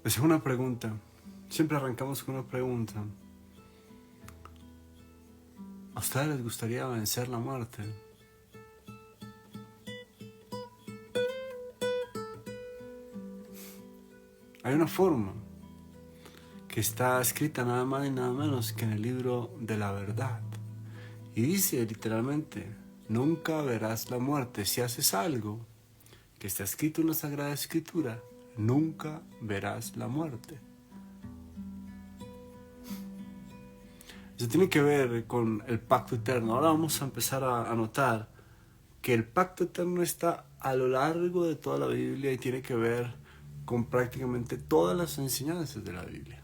Es una pregunta. Siempre arrancamos con una pregunta. ¿A ustedes les gustaría vencer la muerte? Hay una forma que está escrita nada más y nada menos que en el libro de la verdad. Y dice literalmente, nunca verás la muerte. Si haces algo que está escrito en la Sagrada Escritura, nunca verás la muerte. Eso tiene que ver con el pacto eterno. Ahora vamos a empezar a notar que el pacto eterno está a lo largo de toda la Biblia y tiene que ver con prácticamente todas las enseñanzas de la Biblia.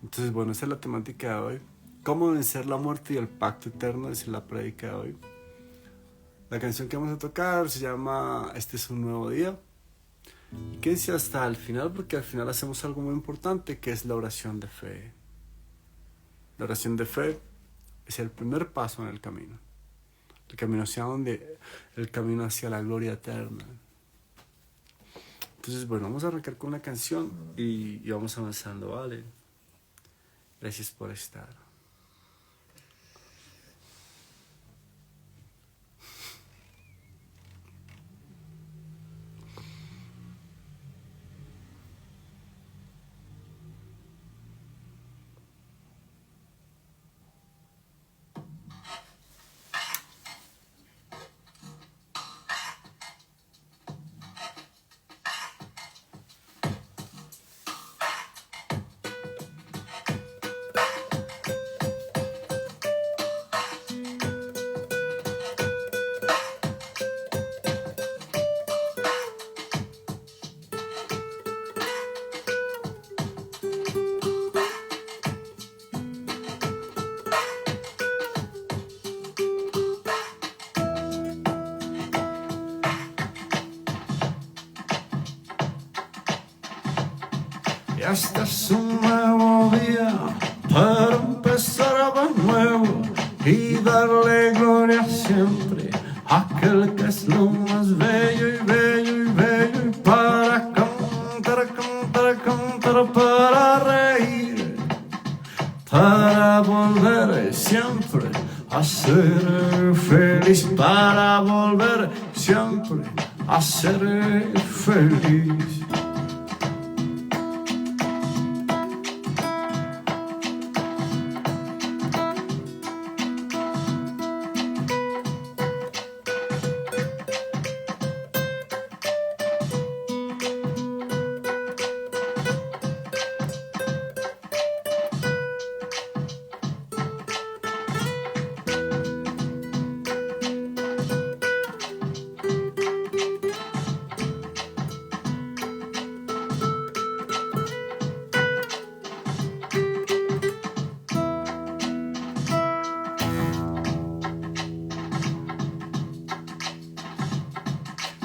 Entonces, bueno, esa es la temática de hoy. ¿Cómo vencer la muerte y el pacto eterno? Esa es la prédica de hoy. La canción que vamos a tocar se llama Este es un nuevo día. Quédense hasta el final porque al final hacemos algo muy importante que es la oración de fe. La oración de fe es el primer paso en el camino. El camino hacia la gloria eterna. Entonces, bueno, vamos a arrancar con una canción y vamos avanzando, ¿vale? Gracias por estar. Y este es un nuevo día para empezar de nuevo y darle gloria siempre a aquel que es lo más bello y bello y bello, y para cantar, cantar, cantar, para reír, para volver siempre a ser feliz, para volver siempre a ser feliz.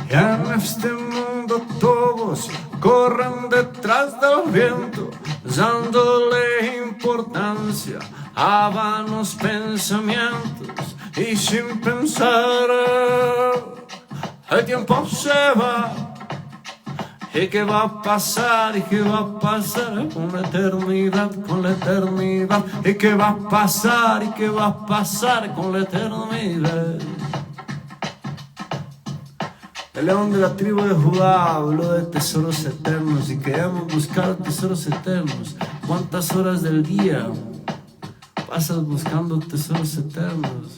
Y en este mundo todos corren detrás del viento, dándole importancia a vanos pensamientos, y sin pensar el tiempo se va. ¿Y qué va a pasar? ¿Y qué va a pasar con la eternidad? Con la eternidad. ¿Y qué va a pasar? ¿Y qué va a pasar con la eternidad? El león de la tribu de Judá habló de tesoros eternos y queremos buscar tesoros eternos. ¿Cuántas horas del día pasas buscando tesoros eternos?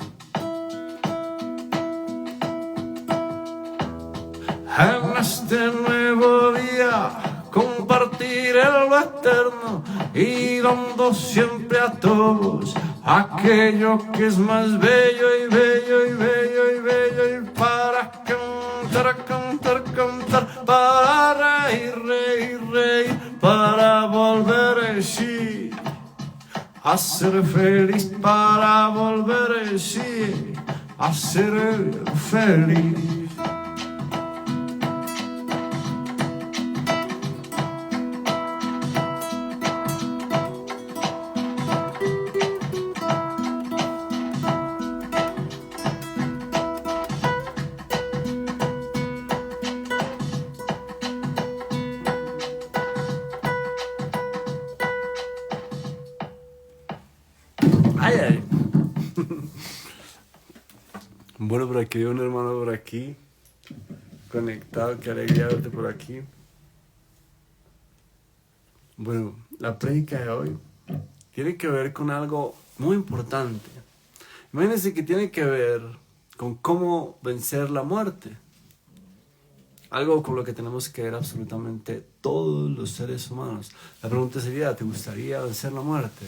En este nuevo día compartiré lo eterno y dando siempre a todos aquello que es más bello y bello y bello y bello, y para cantar, cantar, cantar, para reír, reír, reír, para volver sí a ser feliz, para volver sí a ser feliz. Ay, ay. Bueno, por aquí hay un hermano por aquí. Conectado, qué alegría verte por aquí. Bueno, la prédica de hoy tiene que ver con algo muy importante. Imagínense que tiene que ver con cómo vencer la muerte. Algo con lo que tenemos que ver absolutamente todos los seres humanos. La pregunta sería, ¿te gustaría vencer la muerte?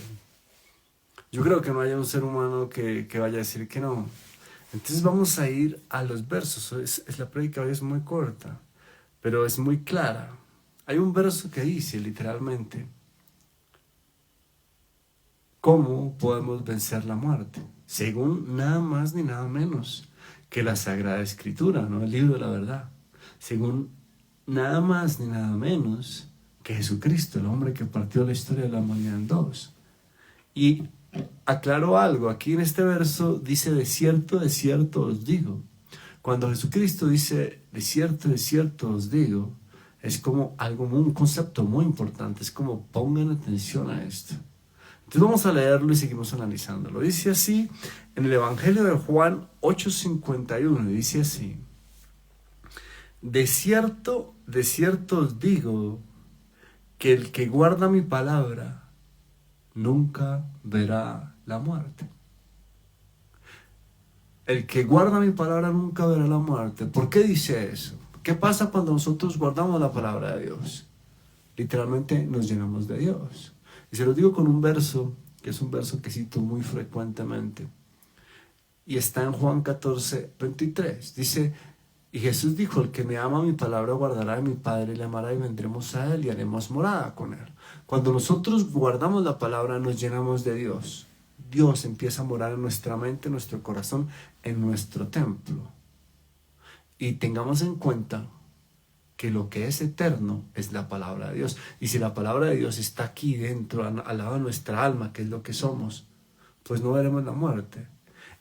Yo creo que no haya un ser humano que vaya a decir que no. Entonces vamos a ir a los versos. La prédica hoy es muy corta, pero es muy clara. Hay un verso que dice literalmente, ¿cómo podemos vencer la muerte? Según nada más ni nada menos que la Sagrada Escritura, ¿no? El libro de la verdad. Según nada más ni nada menos que Jesucristo, el hombre que partió la historia de la humanidad en dos. Y aclaro algo, aquí en este verso dice, de cierto os digo. Cuando Jesucristo dice, de cierto os digo, es como algo, un concepto muy importante, es como pongan atención a esto. Entonces vamos a leerlo y seguimos analizándolo. Dice así, en el Evangelio de Juan 8:51, dice así, de cierto os digo, que el que guarda mi palabra, nunca verá la muerte. El que guarda mi palabra nunca verá la muerte. ¿Por qué dice eso? ¿Qué pasa cuando nosotros guardamos la palabra de Dios? Literalmente nos llenamos de Dios. Y se lo digo con un verso, que es un verso que cito muy frecuentemente. Y está en Juan 14:23. Dice, y Jesús dijo, el que me ama mi palabra guardará de mi Padre, le amará y vendremos a él y haremos morada con él. Cuando nosotros guardamos la palabra nos llenamos de Dios. Dios empieza a morar en nuestra mente, en nuestro corazón, en nuestro templo. Y tengamos en cuenta que lo que es eterno es la palabra de Dios. Y si la palabra de Dios está aquí dentro, al lado de nuestra alma, que es lo que somos, pues no veremos la muerte.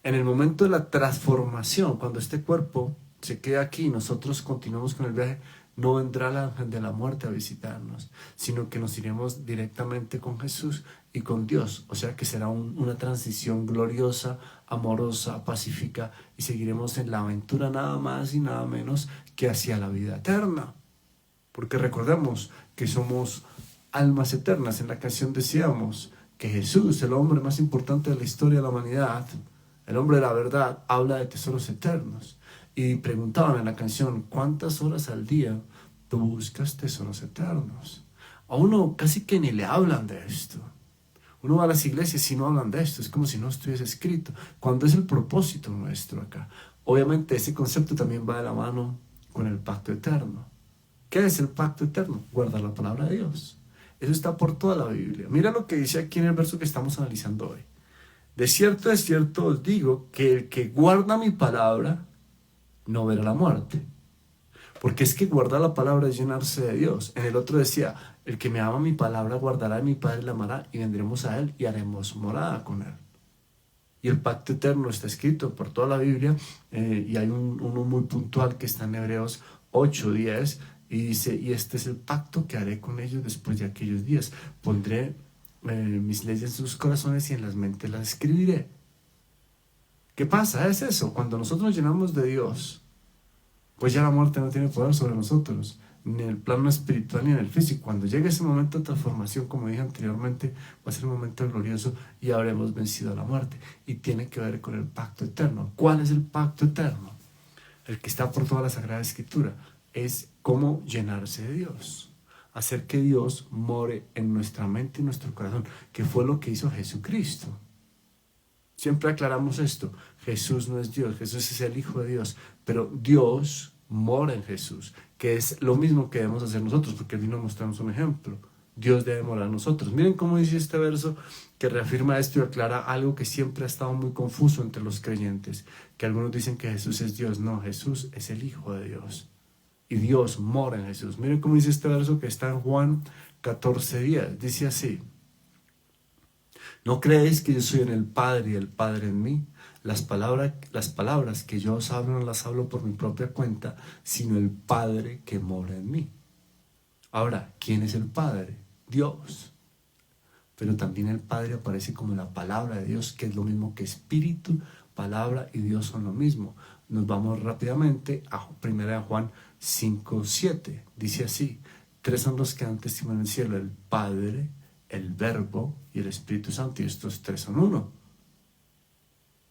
En el momento de la transformación, cuando este cuerpo se queda aquí y nosotros continuamos con el viaje, no vendrá el ángel de la muerte a visitarnos, sino que nos iremos directamente con Jesús y con Dios. O sea que será una transición gloriosa, amorosa, pacífica, y seguiremos en la aventura nada más y nada menos que hacia la vida eterna. Porque recordemos que somos almas eternas. En la canción decíamos que Jesús, el hombre más importante de la historia de la humanidad, el hombre de la verdad, habla de tesoros eternos. Y preguntaban en la canción, ¿cuántas horas al día tú buscas tesoros eternos? A uno casi que ni le hablan de esto. Uno va a las iglesias y no hablan de esto, es como si no estuviese escrito, cuando es el propósito nuestro acá. Obviamente ese concepto también va de la mano con el pacto eterno. ¿Qué es el pacto eterno? Guardar la palabra de Dios. Eso está por toda la Biblia. Mira lo que dice aquí en el verso que estamos analizando hoy. De cierto os digo, que el que guarda mi palabra no verá la muerte. Porque es que guardar la palabra es llenarse de Dios. En el otro decía, el que me ama mi palabra guardará de mi Padre, le amará y vendremos a él y haremos morada con él. Y el pacto eterno está escrito por toda la Biblia y hay uno muy puntual que está en Hebreos 8:10 y dice, y este es el pacto que haré con ellos después de aquellos días. Pondré mis leyes en sus corazones y en las mentes las escribiré. ¿Qué pasa? Es eso, cuando nosotros nos llenamos de Dios, pues ya la muerte no tiene poder sobre nosotros, ni en el plano espiritual ni en el físico. Cuando llegue ese momento de transformación, como dije anteriormente, va a ser un momento glorioso y habremos vencido a la muerte. Y tiene que ver con el pacto eterno. ¿Cuál es el pacto eterno? El que está por toda la Sagrada Escritura. Es cómo llenarse de Dios. Hacer que Dios more en nuestra mente y nuestro corazón, que fue lo que hizo Jesucristo. Siempre aclaramos esto, Jesús no es Dios, Jesús es el Hijo de Dios, pero Dios mora en Jesús, que es lo mismo que debemos hacer nosotros, porque Él vino a mostrarnos un ejemplo. Dios debe morar en nosotros. Miren cómo dice este verso que reafirma esto y aclara algo que siempre ha estado muy confuso entre los creyentes, que algunos dicen que Jesús es Dios. No, Jesús es el Hijo de Dios y Dios mora en Jesús. Miren cómo dice este verso que está en Juan 14:10, dice así. ¿No creéis que yo soy en el Padre y el Padre en mí? Las palabras que yo os hablo no las hablo por mi propia cuenta, sino el Padre que mora en mí. Ahora, ¿quién es el Padre? Dios. pero también el Padre aparece como la palabra de Dios, que es lo mismo que espíritu, palabra y Dios son lo mismo. Nos vamos rápidamente a 1 Juan 5:7. Dice así: tres son los que dan testimonio en el cielo, el Padre, el Verbo y el Espíritu Santo, y estos tres son uno.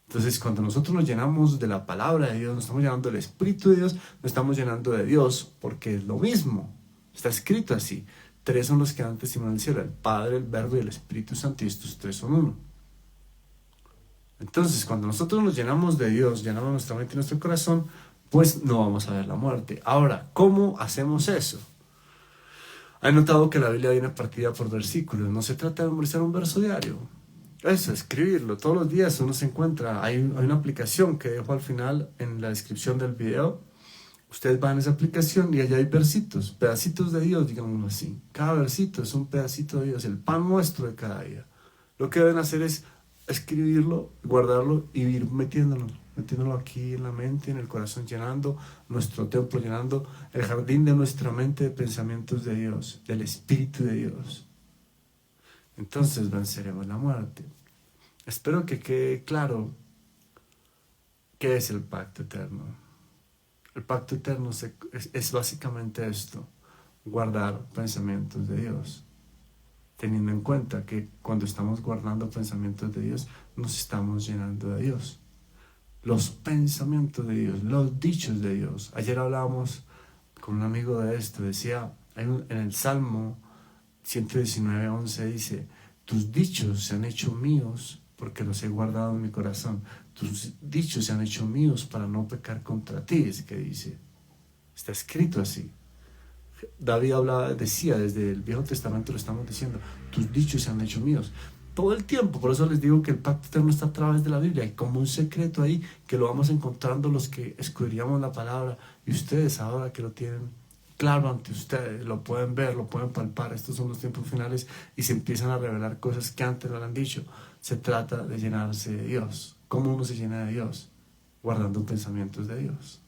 Entonces, cuando nosotros nos llenamos de la palabra de Dios, nos estamos llenando del Espíritu de Dios, nos estamos llenando de Dios, porque es lo mismo. Está escrito así: tres son los que dan testimonio en el cielo, el Padre, el Verbo y el Espíritu Santo, y estos tres son uno. Entonces, cuando nosotros nos llenamos de Dios, llenamos nuestra mente y nuestro corazón, pues no vamos a ver la muerte. Ahora, ¿cómo hacemos eso? He notado que la Biblia viene partida por versículos. No se trata de memorizar un verso diario. Eso, escribirlo. Todos los días uno se encuentra. Hay una aplicación que dejo al final en la descripción del video. Ustedes van a esa aplicación y allá hay versitos, pedacitos de Dios, digámoslo así. Cada versito es un pedacito de Dios, el pan nuestro de cada día. Lo que deben hacer es escribirlo, guardarlo y ir metiéndolo aquí en la mente, en el corazón, llenando nuestro templo, llenando el jardín de nuestra mente de pensamientos de Dios, del Espíritu de Dios. Entonces venceremos la muerte. Espero que quede claro qué es el pacto eterno. El pacto eterno es básicamente esto: guardar pensamientos de Dios, teniendo en cuenta que cuando estamos guardando pensamientos de Dios, nos estamos llenando de Dios. Los pensamientos de Dios, los dichos de Dios. Ayer hablábamos con un amigo de esto, decía, en el Salmo 119:11 dice: tus dichos se han hecho míos porque los he guardado en mi corazón. Tus dichos se han hecho míos para no pecar contra ti, es que dice. Está escrito así. David decía, desde el Viejo Testamento lo estamos diciendo, tus dichos se han hecho míos. Todo el tiempo, por eso les digo que el pacto eterno está a través de la Biblia. Hay como un secreto ahí que lo vamos encontrando los que escudriñamos la palabra. Y ustedes ahora que lo tienen claro ante ustedes, lo pueden ver, lo pueden palpar. Estos son los tiempos finales y se empiezan a revelar cosas que antes no le han dicho. Se trata de llenarse de Dios. ¿Cómo uno se llena de Dios? Guardando pensamientos de Dios.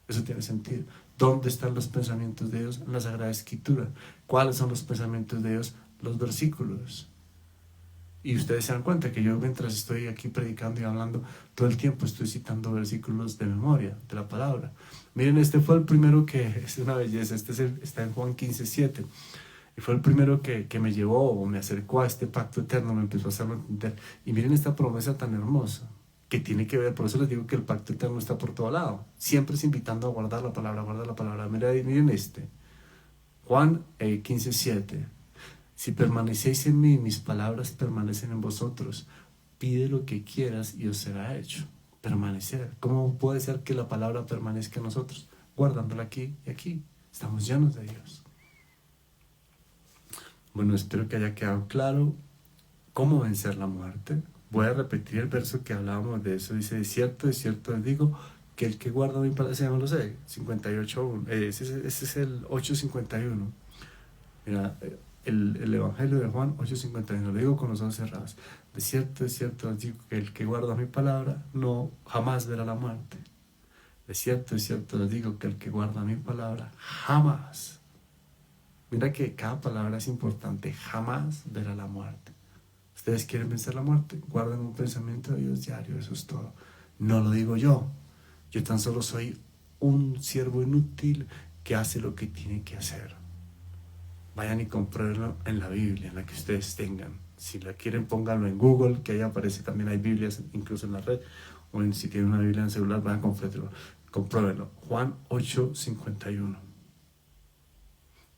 Eso tiene sentido. ¿Dónde están los pensamientos de Dios? En la Sagrada Escritura. ¿Cuáles son los pensamientos de Dios? Los versículos. Y ustedes se dan cuenta que yo, mientras estoy aquí predicando y hablando, todo el tiempo estoy citando versículos de memoria, de la palabra. Miren, este fue el primero que, es una belleza, está en Juan 15:7. Y fue el primero que me llevó o me acercó a este pacto eterno, me empezó a hacerlo entender. Y miren esta promesa tan hermosa, que tiene que ver, por eso les digo que el pacto eterno está por todo lado. Siempre es invitando a guardar la palabra, guardar la palabra. Miren Juan 15:7. Si permanecéis en mí, mis palabras permanecen en vosotros. Pide lo que quieras y os será hecho. Permanecer. ¿Cómo puede ser que la palabra permanezca en nosotros? Guardándola aquí y aquí. Estamos llenos de Dios. Bueno, espero que haya quedado claro cómo vencer la muerte. Voy a repetir el verso que hablábamos de eso. Dice: de cierto les digo, que el que guarda mi palabra, no lo sé, 58:1. Ese es el 8:51. Mira, el Evangelio de Juan 8:51, lo digo con los ojos cerrados. De cierto les digo, que el que guarda mi palabra no jamás verá la muerte. De cierto les digo, que el que guarda mi palabra jamás. Mira que cada palabra es importante. Jamás verá la muerte. ¿Ustedes quieren vencer la muerte? Guarden un pensamiento de Dios diario, eso es todo. No lo digo yo. Yo tan solo soy un siervo inútil que hace lo que tiene que hacer. Vayan y compruébenlo en la Biblia, en la que ustedes tengan. Si la quieren, pónganlo en Google, que ahí aparece también, hay Biblias incluso en la red. O si tienen una Biblia en celular, vayan a compruébenlo. Juan 8:51.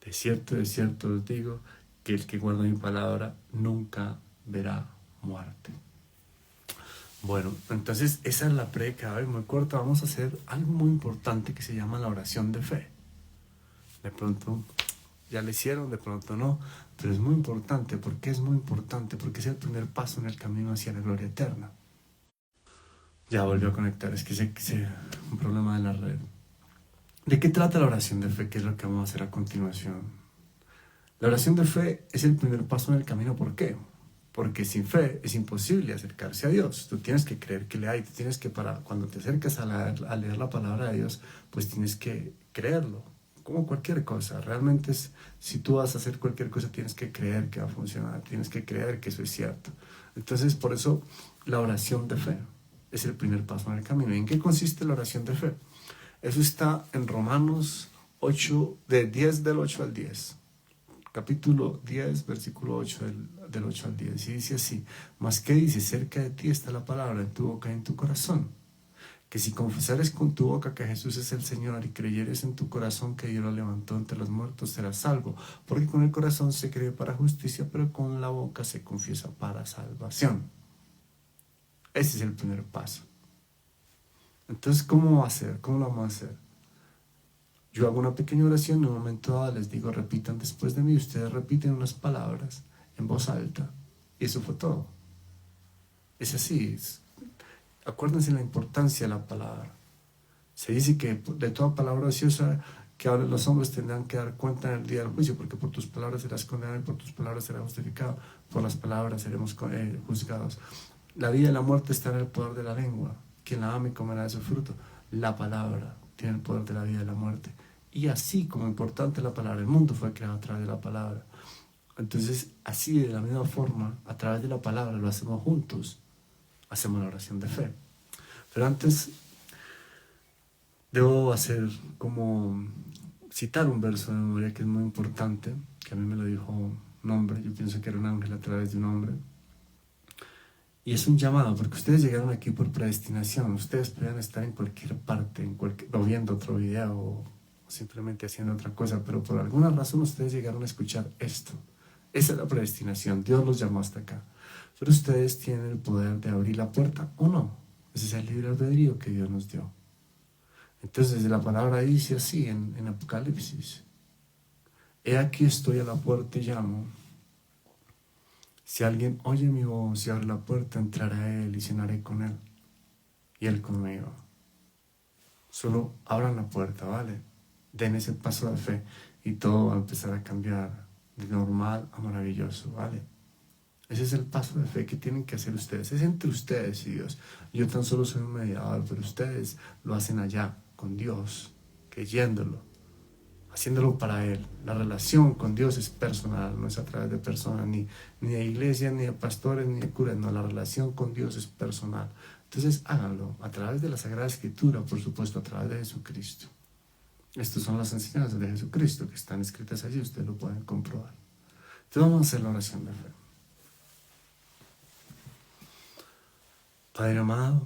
De cierto les digo, que el que guarda mi palabra nunca verá muerte. Bueno, entonces esa es la prédica de hoy, muy corta. Vamos a hacer algo muy importante que se llama la oración de fe. De pronto ya la hicieron, de pronto no, pero es muy importante. ¿Por qué es muy importante? Porque es el primer paso en el camino hacia la gloria eterna. Ya volvió a conectar, es que un problema de la red. ¿De qué trata la oración de fe? ¿Qué es lo que vamos a hacer a continuación? La oración de fe es el primer paso en el camino. ¿Por qué? Porque sin fe es imposible acercarse a Dios. Tú tienes que creer que le hay. Tú tienes que, cuando te acercas a leer la palabra de Dios, pues tienes que creerlo. como cualquier cosa. Realmente si tú vas a hacer cualquier cosa, tienes que creer que va a funcionar, tienes que creer que eso es cierto. Entonces, por eso, la oración de fe es el primer paso en el camino. ¿Y en qué consiste la oración de fe? Eso está en Romanos 8, del 8 al 10. Capítulo 10, versículo 8 del 8 al 10. Y dice así: mas ¿qué dice? Cerca de ti está la palabra en tu boca y en tu corazón. Que si confesares con tu boca que Jesús es el Señor y creyeres en tu corazón que Dios lo levantó entre los muertos, serás salvo. Porque con el corazón se cree para justicia, pero con la boca se confiesa para salvación. Ese es el primer paso. Entonces, ¿cómo va a ser? ¿Cómo lo vamos a hacer? Yo hago una pequeña oración, en un momento dado les digo, repitan después de mí. Ustedes repiten unas palabras en voz alta. Y eso fue todo. Es así. Acuérdense la importancia de la palabra. Se dice que de toda palabra ociosa que hablen los hombres tendrán que dar cuenta en el día del juicio, porque por tus palabras serás condenado y por tus palabras serás justificado. Por las palabras seremos juzgados. La vida y la muerte están en el poder de la lengua. Quien la ame comerá de su fruto. La palabra tiene el poder de la vida y la muerte. Y así como importante la palabra, el mundo fue creado a través de la palabra. Entonces, así de la misma forma, a través de la palabra, lo hacemos juntos, hacemos la oración de fe. Pero antes, debo hacer como citar un verso de memoria que es muy importante, que a mí me lo dijo un hombre. Yo pienso que era un ángel a través de un hombre. Y es un llamado, porque ustedes llegaron aquí por predestinación. Ustedes podían estar en cualquier parte, o viendo otro video, o simplemente haciendo otra cosa, pero por alguna razón ustedes llegaron a escuchar esto. Esa es la predestinación. Dios los llamó hasta acá. Pero ustedes tienen el poder de abrir la puerta o no. Ese es el libre albedrío que Dios nos dio. Entonces la palabra dice así en Apocalipsis: he aquí estoy a la puerta y llamo. Si alguien oye mi voz y abre la puerta, entraré a él y cenaré con él, y él conmigo. Solo abran la puerta, ¿vale? Den ese paso de fe y todo va a empezar a cambiar de normal a maravilloso, ¿vale? Ese es el paso de fe que tienen que hacer ustedes. Es entre ustedes y Dios. Yo tan solo soy un mediador, pero ustedes lo hacen allá, con Dios, creyéndolo, haciéndolo para Él. La relación con Dios es personal, no es a través de personas, ni de iglesias, ni de pastores, ni de curas. No, la relación con Dios es personal. Entonces háganlo a través de la Sagrada Escritura, por supuesto, a través de Jesucristo. Estas son las enseñanzas de Jesucristo que están escritas allí, ustedes lo pueden comprobar. Entonces vamos a hacer la oración de fe. Padre amado,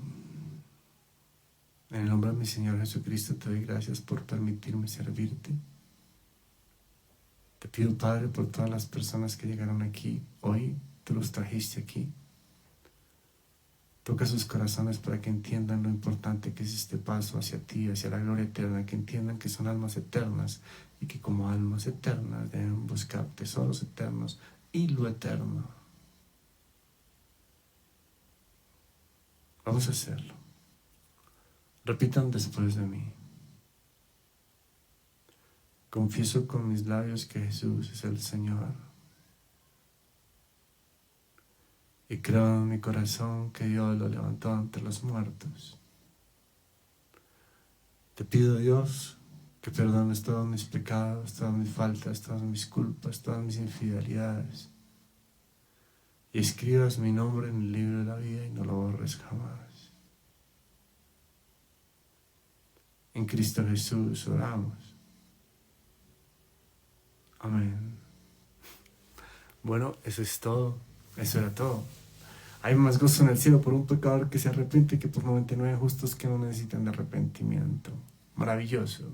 en el nombre de mi Señor Jesucristo te doy gracias por permitirme servirte. Te pido, Padre, por todas las personas que llegaron aquí hoy, tú los trajiste aquí. Toca sus corazones para que entiendan lo importante que es este paso hacia ti, hacia la gloria eterna, que entiendan que son almas eternas y que como almas eternas deben buscar tesoros eternos y lo eterno. Vamos a hacerlo. Repitan después de mí. Confieso con mis labios que Jesús es el Señor. Y creo en mi corazón que Dios lo levantó entre los muertos. Te pido, Dios, que perdones todos mis pecados, todas mis faltas, todas mis culpas, todas mis infidelidades. Y escribas mi nombre en el libro de la vida y no lo borres jamás. En Cristo Jesús oramos. Amén. Bueno, eso es todo. Eso era todo. Hay más gozo en el cielo por un pecador que se arrepiente que por 99 justos que no necesitan de arrepentimiento. Maravilloso.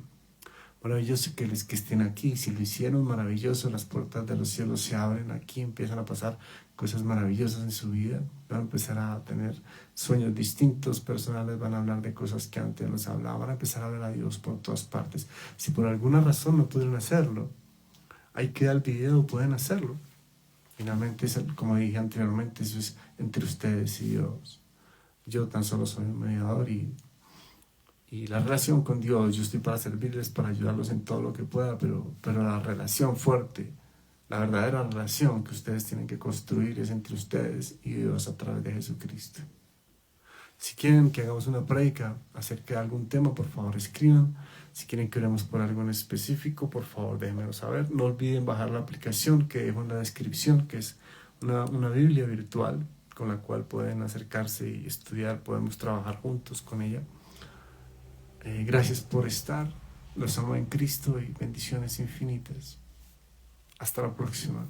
Maravilloso que los que estén aquí, si lo hicieron, maravilloso, las puertas de los cielos se abren aquí, empiezan a pasar cosas maravillosas en su vida, van a empezar a tener sueños distintos, personales, van a hablar de cosas que antes no se hablaban, van a empezar a ver a Dios por todas partes. Si por alguna razón no pudieron hacerlo, ahí queda el video, pueden hacerlo. Finalmente, como dije anteriormente, eso es entre ustedes y Dios. Yo tan solo soy un mediador y la relación con Dios, yo estoy para servirles, para ayudarlos en todo lo que pueda, pero la relación fuerte, la verdadera relación que ustedes tienen que construir es entre ustedes y Dios a través de Jesucristo. Si quieren que hagamos una prédica acerca de algún tema, por favor escriban. Si quieren que oremos por algo en específico, por favor déjenmelo saber. No olviden bajar la aplicación que dejo en la descripción, que es una Biblia virtual con la cual pueden acercarse y estudiar. Podemos trabajar juntos con ella. Gracias por estar. Los amo en Cristo y bendiciones infinitas. Hasta la próxima.